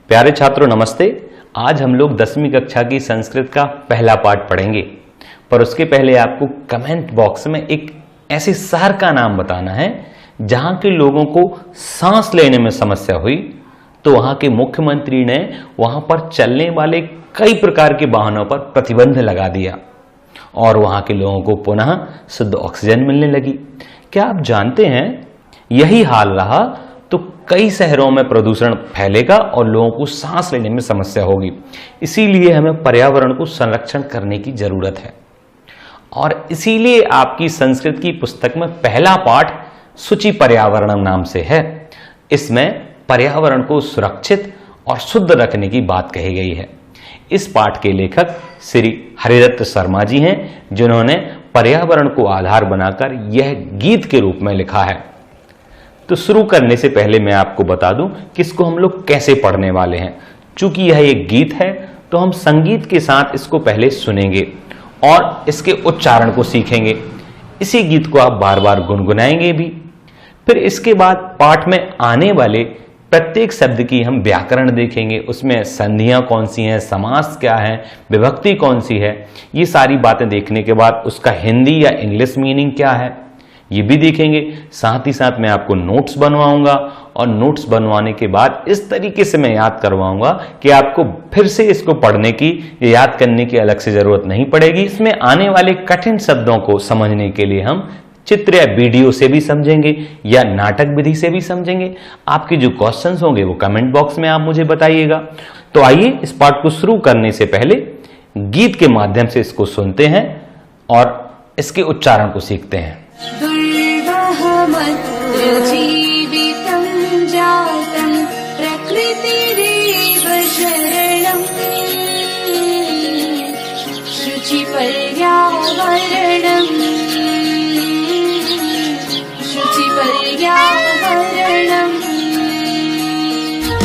प्यारे छात्रों नमस्ते। आज हम लोग 10वीं कक्षा की संस्कृत का पहला पाठ पढ़ेंगे, पर उसके पहले आपको कमेंट बॉक्स में एक ऐसे शहर का नाम बताना है जहां के लोगों को सांस लेने में समस्या हुई, तो वहां के मुख्यमंत्री ने वहां पर चलने वाले कई प्रकार के वाहनों पर प्रतिबंध लगा दिया और वहां के लोगों को पुनः शुद्ध ऑक्सीजन मिलने लगी। क्या आप जानते हैं यही हाल रहा तो कई शहरों में प्रदूषण फैलेगा और लोगों को सांस लेने में समस्या होगी। इसीलिए हमें पर्यावरण को संरक्षण करने की जरूरत है और इसीलिए आपकी संस्कृत की पुस्तक में पहला पाठ शुचि पर्यावरण नाम से है। इसमें पर्यावरण को सुरक्षित और शुद्ध रखने की बात कही गई है। इस पाठ के लेखक श्री हरिदत्त शर्मा जी हैं, जिन्होंने पर्यावरण को आधार बनाकर यह गीत के रूप में लिखा है। तो शुरू करने से पहले मैं आपको बता दूं कि इसको हम लोग कैसे पढ़ने वाले हैं। चूंकि यह एक गीत है तो हम संगीत के साथ इसको पहले सुनेंगे और इसके उच्चारण को सीखेंगे। इसी गीत को आप बार बार गुनगुनाएंगे भी। फिर इसके बाद पाठ में आने वाले प्रत्येक शब्द की हम व्याकरण देखेंगे, उसमें संधियां कौन सी हैं, समास क्या है, विभक्ति कौन सी है। ये सारी बातें देखने के बाद उसका हिंदी या इंग्लिश मीनिंग क्या है ये भी देखेंगे। साथ ही साथ मैं आपको नोट्स बनवाऊंगा और नोट्स बनवाने के बाद इस तरीके से मैं याद करवाऊंगा कि आपको फिर से इसको पढ़ने की या याद करने की अलग से जरूरत नहीं पड़ेगी। इसमें आने वाले कठिन शब्दों को समझने के लिए हम चित्र या वीडियो से भी समझेंगे या नाटक विधि से भी समझेंगे। आपके जो क्वेश्चंस होंगे वो कमेंट बॉक्स में आप मुझे बताइएगा। तो आइए इस पाठ को शुरू करने से पहले गीत के माध्यम से इसको सुनते हैं और इसके उच्चारण को सीखते हैं। जीवितं जातं प्रकृतिरेव शरणं शुचिपर्यावरणं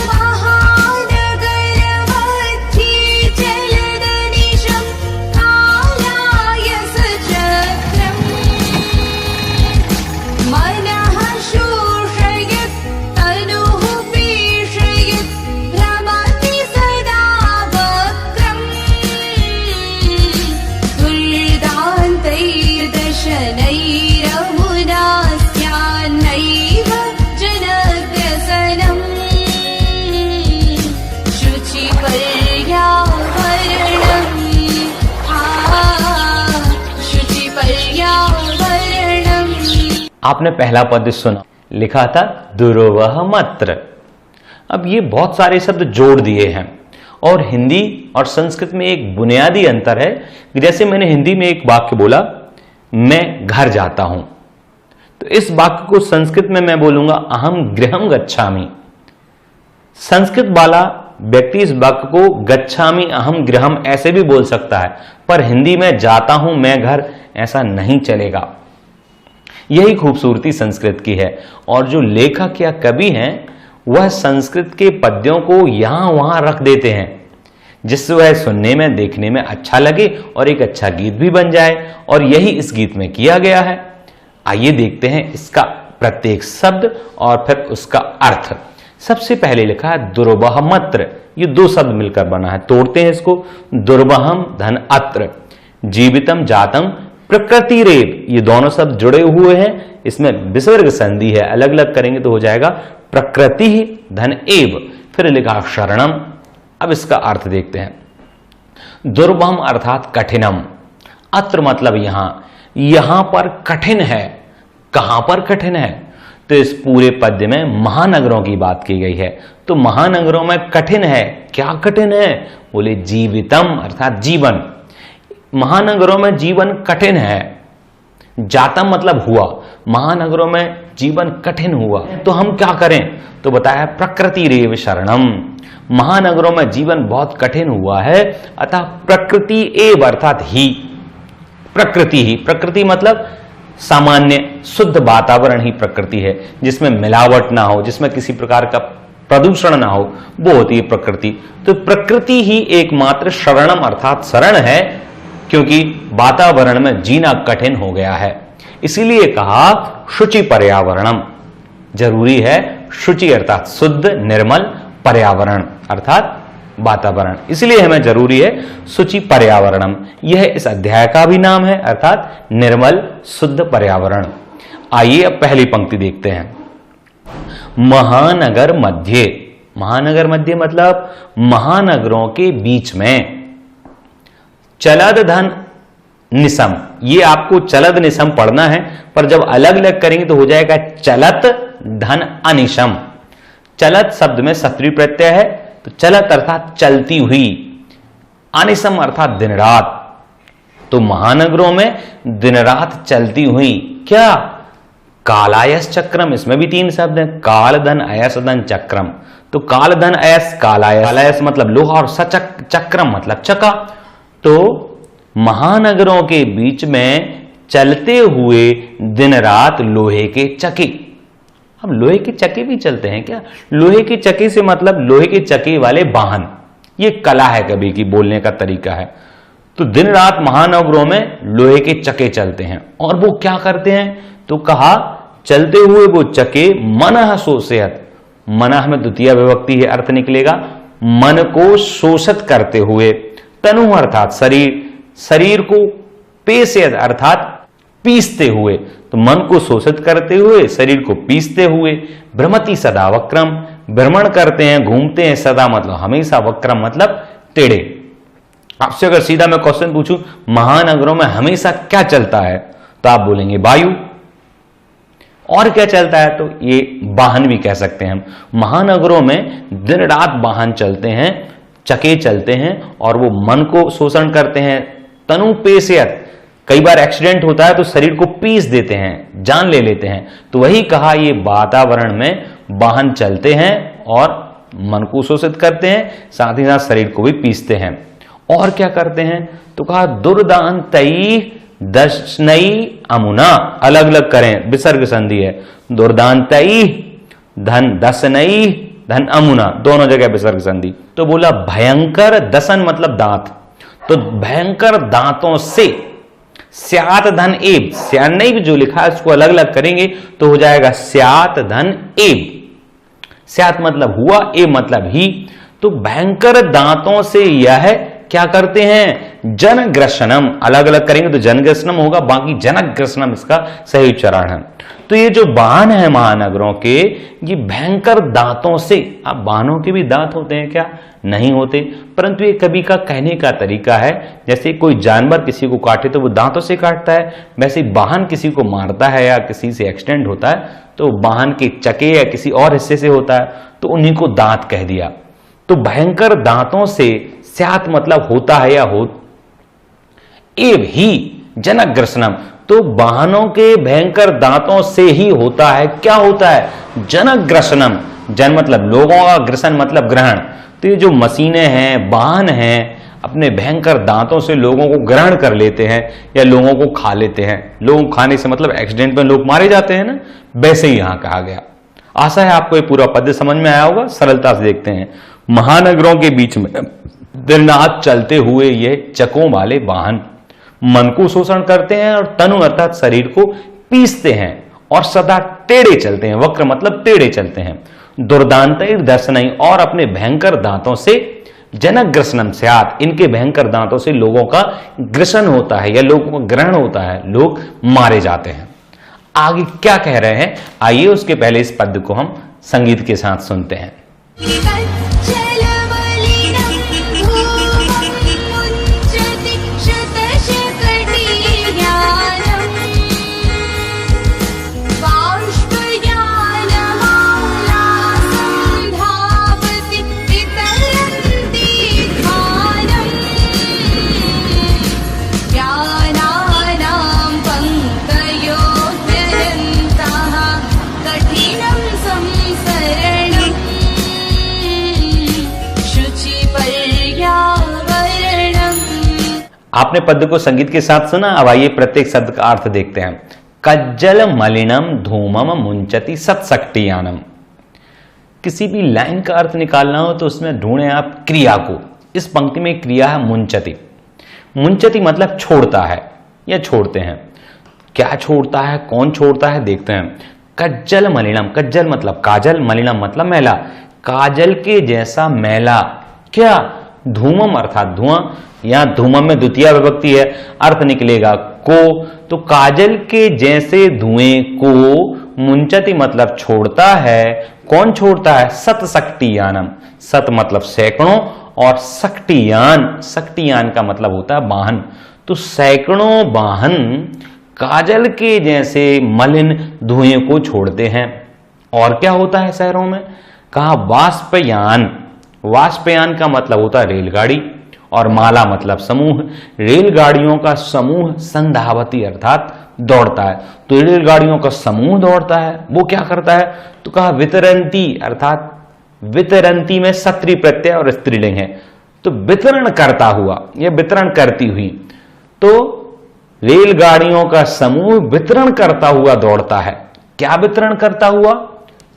महानगरमध्ये जलदनिशं कालाय सचक्रम् मनः शोषयत् तनुः पेषयत् भ्रमति सदा वक्रम् दुर्दान्तैर्दशनैरमुना स्यान्नैव जनव्यसनम् शुचिपर्यावरणम् शुचिपर्यावरणम्। आपने पहला पद सुना, लिखा था दुर्वहमत्र। अब ये बहुत सारे शब्द जोड़ दिए हैं और हिंदी और संस्कृत में एक बुनियादी अंतर है। जैसे मैंने हिंदी में एक वाक्य बोला, मैं घर जाता हूं, तो इस वाक्य को संस्कृत में मैं बोलूंगा अहम गृहम गच्छामि। संस्कृत वाला व्यक्ति इस वाक्य को गच्छामि अहम गृहम ऐसे भी बोल सकता है, पर हिंदी में जाता हूं मैं घर ऐसा नहीं चलेगा। यही खूबसूरती संस्कृत की है और जो लेखक या कवि हैं वह संस्कृत के पद्यों को यहां वहां रख देते हैं जिससे वह सुनने में देखने में अच्छा लगे और एक अच्छा गीत भी बन जाए, और यही इस गीत में किया गया है। आइए देखते हैं इसका प्रत्येक शब्द और फिर उसका अर्थ। सबसे पहले लिखा है दुर्वहमत्र। ये दो शब्द मिलकर बना है, तोड़ते हैं इसको। दुर्वहम धन अत्र, जीवितम जातम प्रकृतिरेव, ये दोनों शब्द जुड़े हुए हैं। इसमें विसर्ग संधि है, अलग अलग करेंगे तो हो जाएगा प्रकृति धन एव। फिर लिखा शरणम। अब इसका अर्थ देखते हैं। दुर्वहम अर्थात कठिनम, अत्र मतलब यहां पर कठिन है। कहां पर कठिन है? तो इस पूरे पद्य में महानगरों की बात की गई है। तो महानगरों में कठिन है। क्या कठिन है? बोले जीवितम अर्थात जीवन। महानगरों में जीवन कठिन है। जातम मतलब हुआ, महानगरों में जीवन कठिन हुआ, तो हम क्या करें? तो बताया प्रकृति रेव शरणम। महानगरों में जीवन बहुत कठिन हुआ है, अतः प्रकृति एव अर्थात ही, प्रकृति ही। प्रकृति मतलब सामान्य शुद्ध वातावरण ही प्रकृति है, जिसमें मिलावट ना हो, जिसमें किसी प्रकार का प्रदूषण ना हो, वो होती है प्रकृति। तो प्रकृति ही एकमात्र शरणम अर्थात शरण है, क्योंकि वातावरण में जीना कठिन हो गया है। इसीलिए कहा शुचि पर्यावरणम, जरूरी है शुचि अर्थात शुद्ध निर्मल पर्यावरण अर्थात वातावरण, इसलिए हमें जरूरी है शुचि पर्यावरणम। यह इस अध्याय का भी नाम है अर्थात निर्मल शुद्ध पर्यावरण। आइए अब पहली पंक्ति देखते हैं। महानगर मध्य, महानगर मध्य मतलब महानगरों के बीच में। चलद धन निसम, ये आपको चलद निसम पढ़ना है, पर जब अलग अलग करेंगे तो हो जाएगा चलत धन अनिशम। चलत शब्द में सत्वी प्रत्यय है, तो चलत अर्थात चलती हुई, अनिशम अर्थात दिन रात। तो महानगरों में दिन रात चलती हुई क्या? कालायस चक्रम, इसमें भी 3 शब्द हैं, काल धन अयस धन चक्रम। तो काल धन अयस कालायस, कालायस मतलब लोहा और सचक, चक्रम मतलब चका। तो महानगरों के बीच में चलते हुए दिन रात लोहे के चके। अब लोहे के चके भी चलते हैं क्या? लोहे के चके से मतलब लोहे के चके वाले वाहन, ये कला है कभी की बोलने का तरीका है। तो दिन रात महानगरों में लोहे के चके चलते हैं, और वो क्या करते हैं? तो कहा चलते हुए वो चके मनः शोषयत, मनः में द्वितीय विभक्ति है, अर्थ निकलेगा मन को शोषित करते हुए, तनु अर्थात शरीर, शरीर को पेशयत अर्थात पीसते हुए, तो मन को शोषित करते हुए शरीर को पीसते हुए, भ्रमति सदा वक्रम, भ्रमण करते हैं घूमते हैं, सदा मतलब हमेशा, वक्रम मतलब टेढ़े। आपसे अगर सीधा मैं क्वेश्चन पूछूं महानगरों में हमेशा क्या चलता है, तो आप बोलेंगे वायु। और क्या चलता है? तो ये वाहन भी कह सकते हैं हम। महानगरों में दिन रात वाहन चलते हैं, चके चलते हैं, और वो मन को शोषण करते हैं। तनु पेशयत, कई बार एक्सीडेंट होता है तो शरीर को पीस देते हैं, जान ले लेते हैं। तो वही कहा ये वातावरण में वाहन चलते हैं और मन को शोषित करते हैं, साथ ही साथ शरीर को भी पीसते हैं। और क्या करते हैं? तो कहा दुर्दांतई दशनई अमुना, अलग अलग करें, विसर्ग संधि है। दुर्दांतई धन दशनई धन अमुना, दोनों जगह विसर्ग संधि। तो बोला भयंकर, दसन मतलब दांत, तो भयंकर दांतों से, स्यात धन एब, स्यानैव जो लिखा है उसको अलग अलग करेंगे तो हो जाएगा स्यात धन एब। स्यात मतलब हुआ, एब मतलब ही। तो भयंकर दांतों से यह क्या करते हैं? जनग्रसनम, अलग अलग करेंगे तो जनग्रसनम होगा, बाकी जनग्रसनम इसका सही उच्चारण है। तो ये जो वाहन है महानगरों के, ये भयंकर दांतों से, अब वाहनों के भी दांत होते हैं क्या? नहीं होते, परंतु ये कवि का कहने का तरीका है। जैसे कोई जानवर किसी को काटे तो वो दांतों से काटता है, वैसे वाहन किसी को मारता है या किसी से एक्सीडेंट होता है तो वाहन के चके या किसी और हिस्से से होता है, तो उन्हीं को दांत कह दिया। तो भयंकर दांतों से, स्यात मतलब होता है या हो, एव ही जनग्रसनम, तो वाहनों के भयंकर दांतों से ही होता है। क्या होता है? जनग्रसनम, जन मतलब लोगों का, ग्रसन मतलब ग्रहण। तो ये जो मशीनें हैं, वाहन हैं, अपने भयंकर दांतों से लोगों को ग्रहण कर लेते हैं या लोगों को खा लेते हैं। लोगों को खाने से मतलब एक्सीडेंट में लोग मारे जाते हैं ना, वैसे ही यहां कहा गया। आशा है आपको ये पूरा पद्य समझ में आया होगा। सरलता से देखते हैं। महानगरों के बीच में दिन रात चलते हुए ये चकों वाले वाहन मन को शोषण करते हैं और तनु अर्थात शरीर को पीसते हैं और सदा टेढ़े चलते हैं। वक्र मतलब टेढ़े चलते हैं। दुर्दांतैर दर्शनई, और अपने भयंकर दांतों से, जनग्रसनम स्यात्, इनके भयंकर दांतों से लोगों का ग्रसन होता है या लोगों का ग्रहण होता है, लोग मारे जाते हैं। आगे क्या कह रहे हैं, आइए उसके पहले इस पद्य को हम संगीत के साथ सुनते हैं। आपने पद्य को संगीत के साथ सुना। अब आइए प्रत्येक शब्द का अर्थ देखते हैं। कज्जल मलिनम धूमम मुंचति सत्सक्टियानम। किसी भी लाइन का अर्थ निकालना हो तो उसमें ढूंढें आप क्रिया को। इस पंक्ति में क्रिया है मुंचति। मुंचति मतलब छोड़ता है या छोड़ते हैं। क्या छोड़ता है, कौन छोड़ता है, देखते हैं। कज्जल मलिनम, कज्जल मतलब काजल, मलिनम मतलब मैला। काजल के जैसा मैला। क्या? धूमम अर्थात धुआं, यहां धूमम में द्वितीय विभक्ति है, अर्थ निकलेगा को। तो काजल के जैसे धुएं को मुंचति मतलब छोड़ता है। कौन छोड़ता है? सत शक्तियानम। सत मतलब सैकड़ों और शक्तियान, शक्तियान का मतलब होता है वाहन। तो सैकड़ों वाहन काजल के जैसे मलिन धुएं को छोड़ते हैं। और क्या होता है शहरों में? कहा वाष्पयान। वाष्पयान का मतलब होता है रेलगाड़ी और माला मतलब समूह। रेलगाड़ियों का समूह संधावती अर्थात दौड़ता है। तो रेलगाड़ियों का समूह दौड़ता है, वो क्या करता है? तो कहा वितरंती अर्थात वितरंती में सत्री प्रत्यय और स्त्रीलिंग है, तो वितरण करता हुआ, यह वितरण करती हुई। तो रेलगाड़ियों का समूह वितरण करता हुआ दौड़ता है। क्या वितरण करता हुआ?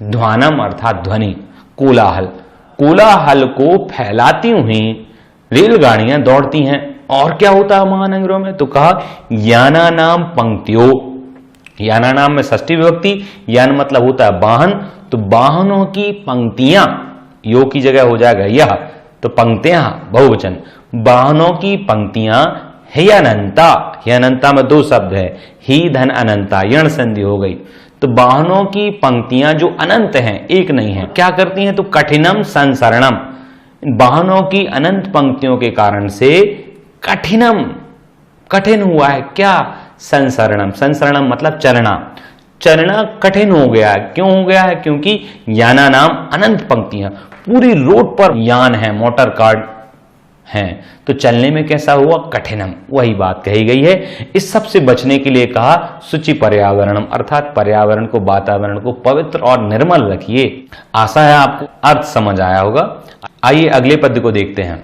ध्वानम अर्थात ध्वनि, कोलाहल। कोलाहल को फैलाती हुई रेलगाड़ियां दौड़ती हैं। और क्या होता है महानगरों में? तो कहा याना नाम पंक्तियों। याना नाम में षष्ठी विभक्ति, यान मतलब होता है वाहन, तो वाहनों की पंक्तियां, यो की जगह हो जाएगा यह, तो पंक्तियां बहुवचन, वाहनों की पंक्तियां हे अनंता। हे अनंता में दो शब्द है, ही धन अनंता, यण संधि हो गई। तो वाहनों की पंक्तियां जो अनंत हैं, एक नहीं है, क्या करती हैं? तो कठिनम संसरणम। वाहनों की अनंत पंक्तियों के कारण से कठिनम, कठिन हुआ है। क्या? संसरणम। संसरणम मतलब चलना, चलना कठिन हो गया है। क्यों हो गया है? क्योंकि याना नाम अनंत पंक्तियां, पूरी रोड पर यान है, मोटर कार हैं, तो चलने में कैसा हुआ? कठिनम। वही बात कही गई है। इस सब से बचने के लिए कहा शुचि पर्यावरणम, अर्थात पर्यावरण को, वातावरण को पवित्र और निर्मल रखिए। आशा है आपको अर्थ समझ आया होगा। आइए अगले पद्य को देखते हैं।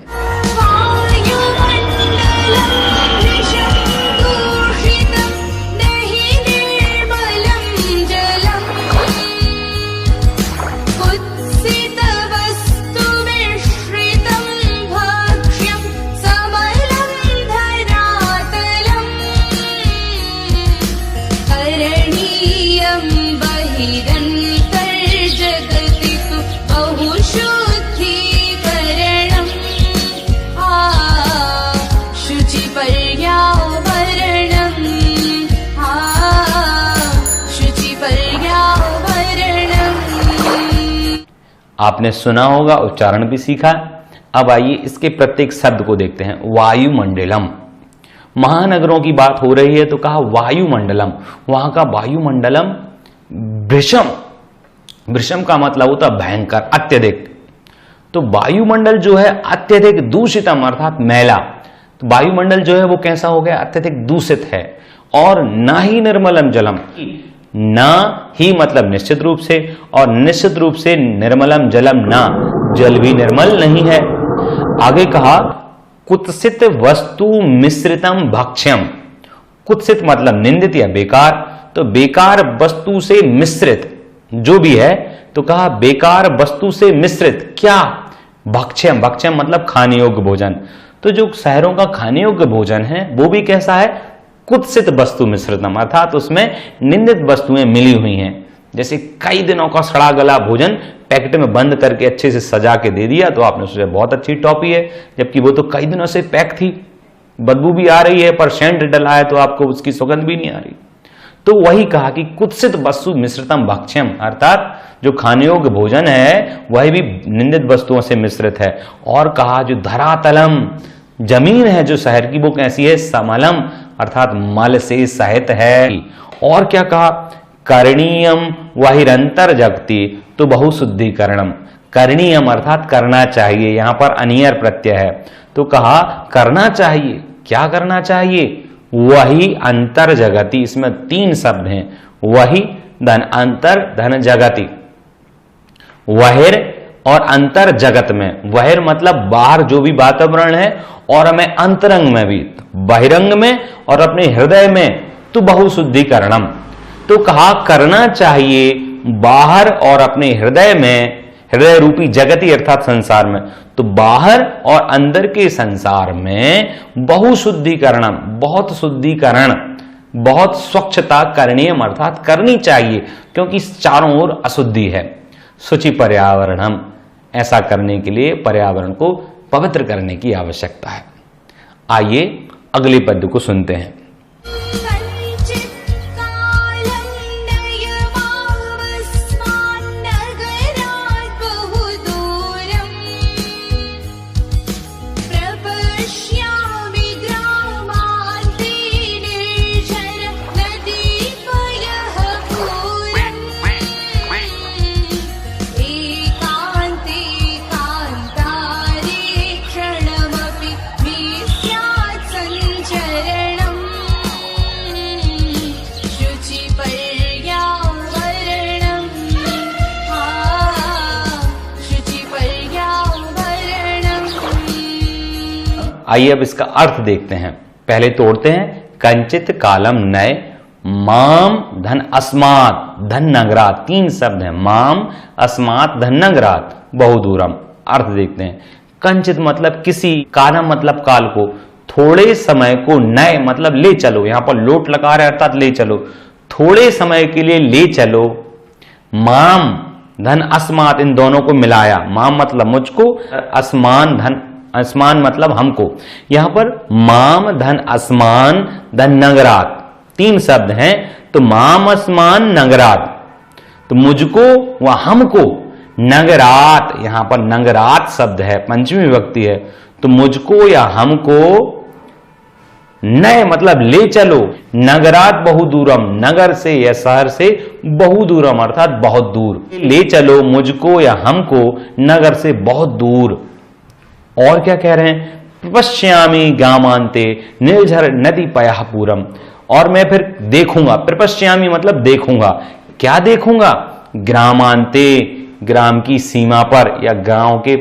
आपने सुना होगा, उच्चारण भी सीखा। अब आइए इसके प्रत्येक शब्द को देखते हैं। वायुमंडलम, महानगरों की बात हो रही है तो कहा वायुमंडलम। वहां का वायुमंडलम भृशम, भृशम का मतलब होता भयंकर, अत्यधिक। तो वायुमंडल जो है अत्यधिक दूषितम अर्थात मैला। तो वायुमंडल जो है वो कैसा हो गया? अत्यधिक दूषित है। और ना ही निर्मलम जलम, ना ही मतलब निश्चित रूप से, और निश्चित रूप से निर्मलम जलम ना, जल भी निर्मल नहीं है। आगे कहा कुत्सित वस्तु मिश्रितम भक्ष्यम। कुत्सित मतलब निंदित या बेकार, तो बेकार वस्तु से मिश्रित जो भी है, तो कहा बेकार वस्तु से मिश्रित क्या? भक्ष्यम। भक्ष्यम मतलब खाने योग्य भोजन। तो जो शहरों का खाने योग्य भोजन है वो भी कैसा है? कुत्सित वस्तु मिश्रितम, अर्थात उसमें निंदित वस्तुएं मिली हुई हैं। जैसे कई दिनों का सड़ा गला भोजन पैकेट में बंद करके अच्छे से सजा के दे दिया, तो आपने सोचा बहुत अच्छी टॉफी है, जबकि वो तो कई दिनों से पैक थी, बदबू भी आ रही है, पर सेंट डला है तो आपको उसकी सुगंध भी नहीं आ रही। तो वही कहा कि कुत्सित वस्तु मिश्रितम भक्ष्यम, अर्थात जो खाने योग्य भोजन है वह भी निंदित वस्तुओं से मिश्रित है। और कहा जो धरातलम, जमीन है जो शहर की, वो कैसी है? समलम, अर्थात मल से सहित है। और क्या कहा? करणीयम वहिरंतर जगती, तो बहुशुद्धिकरणम। करणीयम अर्थात करना चाहिए, यहां पर अनियर प्रत्यय है, तो कहा करना चाहिए। क्या करना चाहिए? वही अंतर जगती, इसमें तीन शब्द हैं, वही धन अंतर धन जगती। वहिर और अंतर जगत में, वहिर मतलब बाहर जो भी वातावरण है, और में अंतरंग में भी, बहिरंग में और अपने हृदय में, तो बहुशुद्धिकरणम। तो कहा करना चाहिए बाहर और अपने हृदय में, हृदय रूपी जगती अर्थात संसार में, तो बाहर और अंदर के संसार में बहुशुद्धिकरणम, बहुत शुद्धिकरण, बहुत स्वच्छता करणीयम अर्थात करनी चाहिए, क्योंकि चारों ओर अशुद्धि है। शुचि पर्यावरणम, ऐसा करने के लिए पर्यावरण को पवित्र करने की आवश्यकता है। आइए अगले पद्य को सुनते हैं। आइए अब इसका अर्थ देखते हैं। पहले तोड़ते हैं। कंचित कालम नय माम धन अस्मात धन नगरात, 3 शब्द हैं। माम अस्मात धन नगरात बहुदूरम। अर्थ देखते हैं। कंचित मतलब किसी, कालम मतलब काल को, थोड़े समय को, नय मतलब ले चलो, यहां पर लोट लगा रहे अर्थात ले चलो, थोड़े समय के लिए ले चलो। माम धन अस्मात, इन दोनों को मिलाया। माम मतलब मुझको, अस्मान धन, अस्मान मतलब हमको। यहां पर माम धन अस्मान धन नगरात 3 शब्द हैं, तो माम अस्मान नगरात, तो मुझको व हमको, नगरात यहां पर नगरात शब्द है, पंचमी विभक्ति है, तो मुझको या हमको, नय मतलब ले चलो, नगरात बहुदूरम, नगर से या शहर से, बहुदूरम अर्थात बहुत दूर, ले चलो मुझको या हमको नगर से बहुत दूर। और क्या कह रहे हैं? प्रपश्यामि ग्रामांते निर्झर नदी पयः पूरम, और मैं फिर देखूंगा। प्रपश्यामि मतलब देखूंगा, क्या देखूंगा? ग्रामांते, ग्राम की सीमा पर, या गांव के,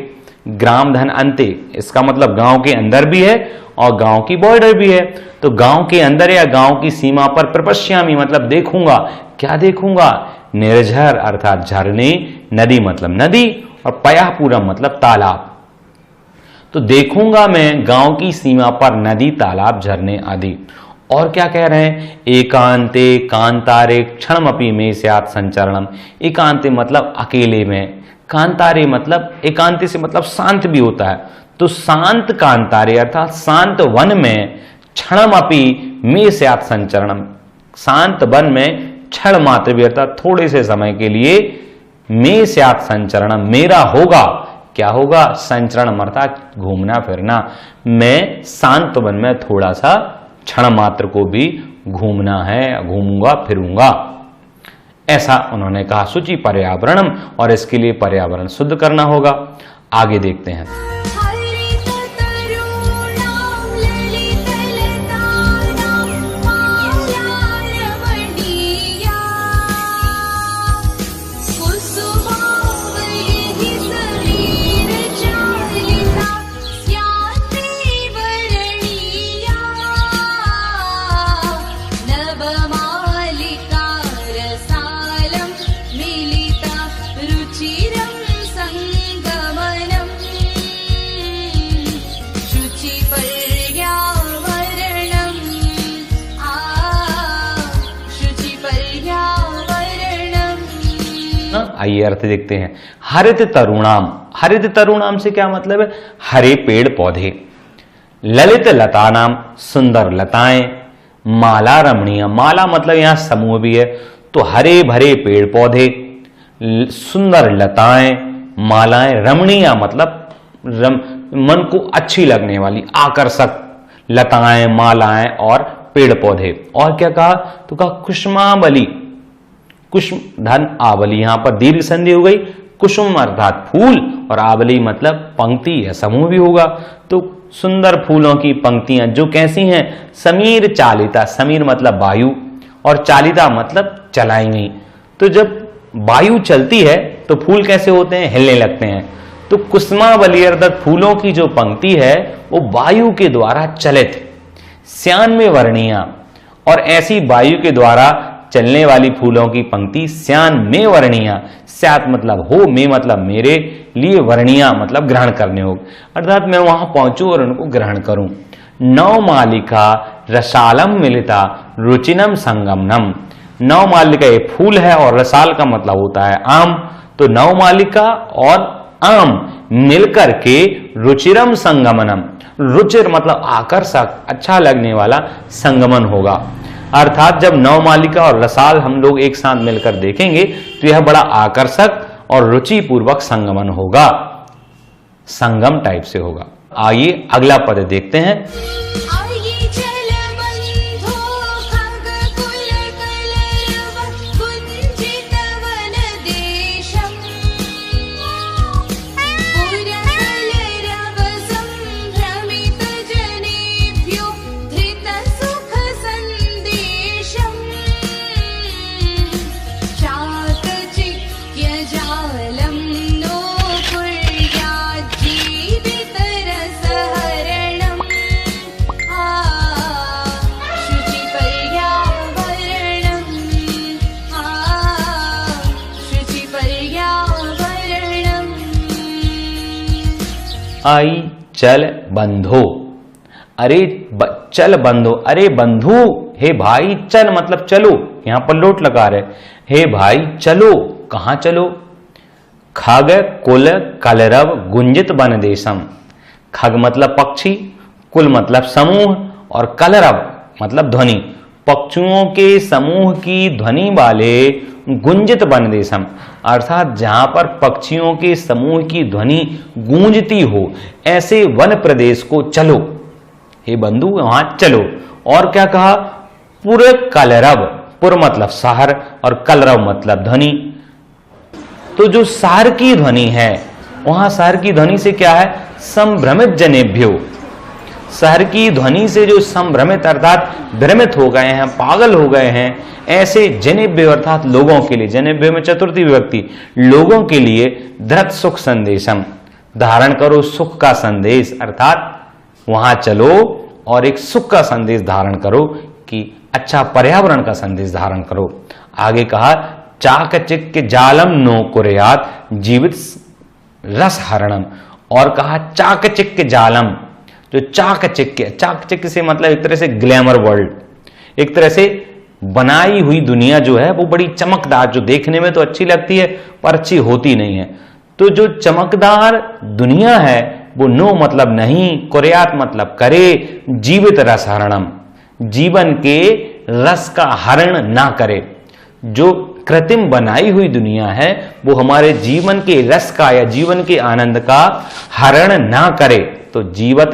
ग्राम धन अंते, इसका मतलब गांव के अंदर भी है और गांव की बॉर्डर भी है, तो गांव के अंदर या गांव की सीमा पर प्रपश्यामि मतलब देखूंगा। क्या देखूंगा? निर्झर अर्थात झरने, नदी मतलब नदी, और पयः पूरम मतलब तालाब। तो देखूंगा मैं गांव की सीमा पर नदी, तालाब, झरने आदि। और क्या कह रहे हैं? एकांते कांतारे क्षणमपि में स्यात् संचरणम। एकांते मतलब अकेले में, कांतारे मतलब एकांते से मतलब शांत भी होता है, तो शांत कांतारे अर्थात शांत वन में, क्षणमपि में स्यात् संचरणम, शांत वन में क्षण मात्र भी अर्थात थोड़े से समय के लिए, में स्यात् संचरणम मेरा होगा, क्या होगा? संचरण अर्थात घूमना फिरना, मैं शांत वन में थोड़ा सा क्षण मात्र को भी घूमना है, घूमूंगा फिरूंगा, ऐसा उन्होंने कहा। शुचि पर्यावरणम, और इसके लिए पर्यावरण शुद्ध करना होगा। आगे देखते हैं। आइए अर्थ देखते हैं। हरित तरुणाम, हरित तरुणाम से क्या मतलब है? हरे पेड़ पौधे। ललित लतानाम, सुंदर लताएं। माला रमणीय, माला मतलब यहां समूह भी है, तो हरे भरे पेड़ पौधे, सुंदर लताएं, मालाएं। रमणीय मतलब मन को अच्छी लगने वाली, आकर्षक लताएं, मालाएं और पेड़ पौधे। और क्या कहा? तो कहा कुसुमावली, कुसुम धन आवली, यहां पर दीर्घ संधि हो गई। कुसुम अर्थात फूल, और आवली मतलब पंक्ति या समूह भी होगा, तो सुंदर फूलों की पंक्तियां जो कैसी हैं? समीर चालिता, समीर मतलब वायु, और चालिता मतलब चलाई गई। तो जब वायु चलती है तो फूल कैसे होते हैं? हिलने लगते हैं। तो कुसुमावली अर्थात फूलों की जो पंक्ति है वो वायु के द्वारा चलित। श्यान में वर्णिया, और ऐसी वायु के द्वारा चलने वाली फूलों की पंक्ति श्यान में वर्णिया। स्यात मतलब हो, में मतलब मेरे लिए, वर्णिया मतलब ग्रहण करने हो, अर्थात मैं वहां पहुंचूं और उनको ग्रहण करूं। नौ मालिका रसालम मिलिता रुचिनम संगमनम। नौ मालिका ये फूल है, और रसाल का मतलब होता है आम, तो नौ मालिका और आम मिलकर के रुचिरम संगमनम, रुचिर मतलब आकर्षक, अच्छा लगने वाला संगमन होगा। अर्थात जब नवमालिका और रसाल हम लोग एक साथ मिलकर देखेंगे तो यह बड़ा आकर्षक और रुचिपूर्वक संगमन होगा, संगम टाइप से होगा। आइए अगला पद देखते हैं। आइए चल बंधो खग कुल कलरव कुंजित वन देशम पुरकलरव संभ्रमित जनेभ्यो धृत सुख संदेशम चाकचिक्य जालम नो कुर्यात् जीवित रसहरणम शुचि पर्यावरणम शुचि पर्यावरणम। आई चल बंधो, अरे चल बंधो, अरे बंधु, हे भाई, चल मतलब चलो, यहां पर लोट लगा रहे, हे भाई चलो, कहां चलो? खग कुल कलरव गुंजित वन देशम, खग मतलब पक्षी, कुल मतलब समूह और कलरव मतलब ध्वनि, पक्षियों के समूह की ध्वनि वाले गुंजित वन देशम, अर्थात जहां पर पक्षियों के समूह की ध्वनि गूंजती हो ऐसे वन प्रदेश को चलो, हे बंधु वहां चलो। और क्या कहा? पुर कलरव, पुर मतलब शहर और कलरव मतलब ध्वनि। तो जो शहर की ध्वनि है, वहां शहर की ध्वनि से क्या है? संभ्रमित जनेभ्यो, शहर की ध्वनि से जो संभ्रमित अर्थात भ्रमित हो गए हैं, पागल हो गए हैं, ऐसे जनेभ्यो अर्थात लोगों के लिए, जनेभ्यो में चतुर्थी विभक्ति, लोगों के लिए धृत सुख संदेशम, धारण करो सुख का संदेश, अर्थात वहां चलो और एक सुख का संदेश धारण करो कि अच्छा पर्यावरण का संदेश धारण करो। आगे कहा चाकचिक्य जालम नो कुर्यात् जीवित रस हरणम, और कहा चाकचिक्य जालम, जो चाकचिक्य, चाकचिक्य से मतलब एक तरह से ग्लैमर वर्ल्ड, एक तरह से बनाई हुई दुनिया जो है वो बड़ी चमकदार, जो देखने में तो अच्छी लगती है पर अच्छी होती नहीं है। तो जो चमकदार दुनिया है वो नो मतलब नहीं, कुर्यात मतलब करे, जीवित रस हरणम, जीवन के रस का हरण ना करे। जो कृत्रिम बनाई हुई दुनिया है वो हमारे जीवन के रस का या जीवन के आनंद का हरण ना करे। तो जीवत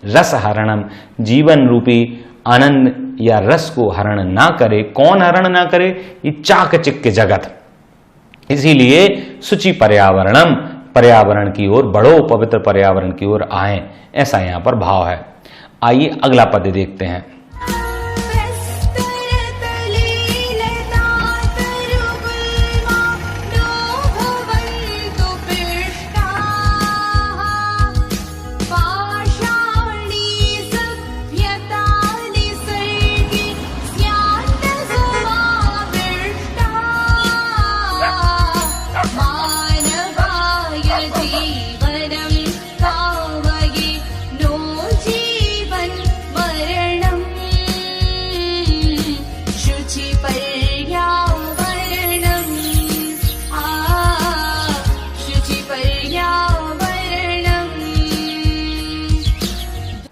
रस हरणम, जीवन रूपी आनंद या रस को हरण ना करे। कौन हरण ना करे? ये चाकचिक्य जगत। इसीलिए शुचि पर्यावरणम, पर्यावरण की ओर बढ़ो, पवित्र पर्यावरण की ओर आए, ऐसा यहां पर भाव है। आइए अगला पद देखते हैं।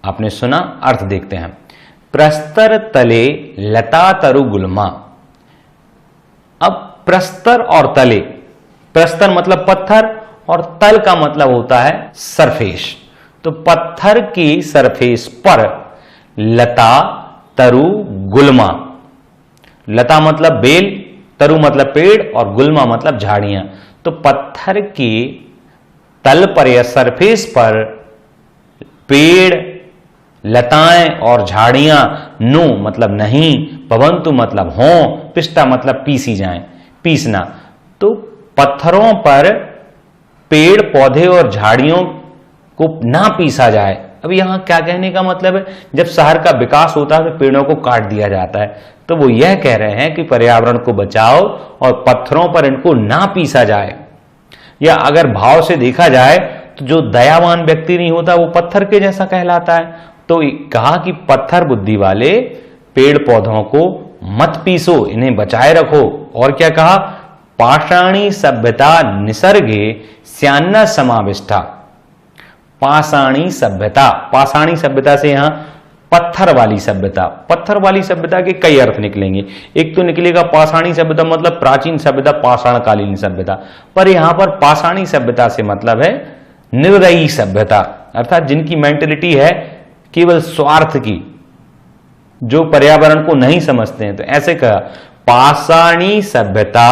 आपने सुना, अर्थ देखते हैं। प्रस्तर तले लता तरु गुल्मा। अब प्रस्तर और तले, प्रस्तर मतलब पत्थर और तल का मतलब होता है सरफेस। तो पत्थर की सरफेस पर लता तरु गुल्मा, लता मतलब बेल, तरु मतलब पेड़ और गुल्मा मतलब झाड़ियां। तो पत्थर की तल पर या सरफेस पर पेड़, लताएं और झाड़ियां, नो मतलब नहीं, भवंतु मतलब हो, पिष्टा मतलब पीसी जाएं, पीसना। तो पत्थरों पर पेड़ पौधे और झाड़ियों को ना पीसा जाए। अब यहां क्या कहने का मतलब है? जब शहर का विकास होता है तो पेड़ों को काट दिया जाता है। तो वो यह कह रहे हैं कि पर्यावरण को बचाओ और पत्थरों पर इनको ना पीसा जाए। या अगर भाव से देखा जाए तो जो दयावान व्यक्ति नहीं होता वो पत्थर के जैसा कहलाता है। तो कहा कि पत्थर बुद्धि वाले पेड़ पौधों को मत पीसो, इन्हें बचाए रखो। और क्या कहा? पाषाणी सभ्यता निसर्गे स्यान्न समाविष्टा। पाषाणी सभ्यता, पाषाणी सभ्यता से यहां पत्थर वाली सभ्यता, पत्थर वाली सभ्यता के कई अर्थ निकलेंगे। एक तो निकलेगा पाषाणी सभ्यता मतलब प्राचीन सभ्यता, पाषाणकालीन सभ्यता, पर यहां पर पाषाणी सभ्यता से मतलब है निर्दयी सभ्यता, अर्थात जिनकी मेंटेलिटी है केवल स्वार्थ की, जो पर्यावरण को नहीं समझते हैं। तो ऐसे कहा पाषाणी सभ्यता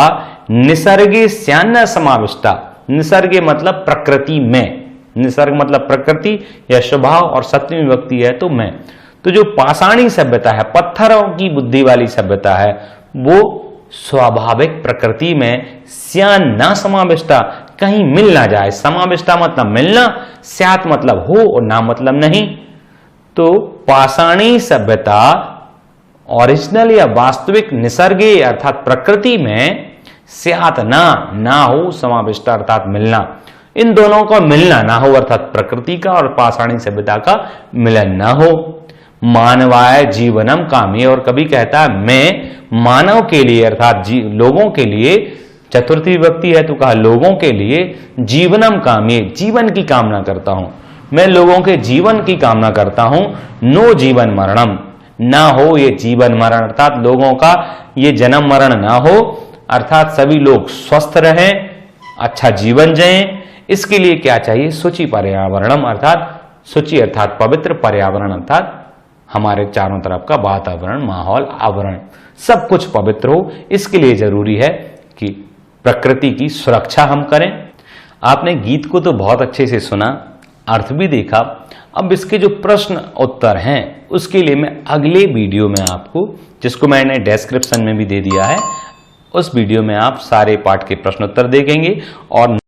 निसर्गे स्यान्न समाविष्टा। निसर्गे मतलब प्रकृति में, निसर्ग मतलब प्रकृति या स्वभाव और सप्तमी विभक्ति है तो मैं। तो जो पाषाणी सभ्यता है, पत्थरों की बुद्धि वाली सभ्यता है, वो स्वाभाविक प्रकृति में स्यान ना समाविष्टा, कहीं मिल ना जाए। समाविष्टा मतलब मिलना, स्यात मतलब हो और ना मतलब नहीं। तो पाषाणी सभ्यता ओरिजिनल या वास्तविक निसर्गे अर्थात प्रकृति में, स्यात ना हो समाविष्टा अर्थात मिलना, इन दोनों का मिलना ना हो अर्थात प्रकृति का और पाषाणी सभ्यता का मिलन ना हो। मानवाय जीवनम कामी, और कभी कहता है मैं मानव के लिए अर्थात लोगों के लिए, चतुर्थी विभक्ति है तो कहा लोगों के लिए, जीवनम कामी जीवन की कामना करता हूं, मैं लोगों के जीवन की कामना करता हूं। नो जीवन मरणम, ना हो ये जीवन मरण अर्थात लोगों का ये जन्म मरण ना हो, अर्थात सभी लोग स्वस्थ रहें, अच्छा जीवन जिएं। इसके लिए क्या चाहिए? शुचि पर्यावरणम, अर्थात शुचि अर्थात पवित्र, पर्यावरण अर्थात हमारे चारों तरफ का वातावरण, माहौल, आवरण सब कुछ पवित्र हो। इसके लिए जरूरी है कि प्रकृति की सुरक्षा हम करें। आपने गीत को तो बहुत अच्छे से सुना, अर्थ भी देखा। अब इसके जो प्रश्न उत्तर हैं उसके लिए मैं अगले वीडियो में आपको, जिसको मैंने डिस्क्रिप्शन में भी दे दिया है, उस वीडियो में आप सारे पाठ के प्रश्न उत्तर देखेंगे और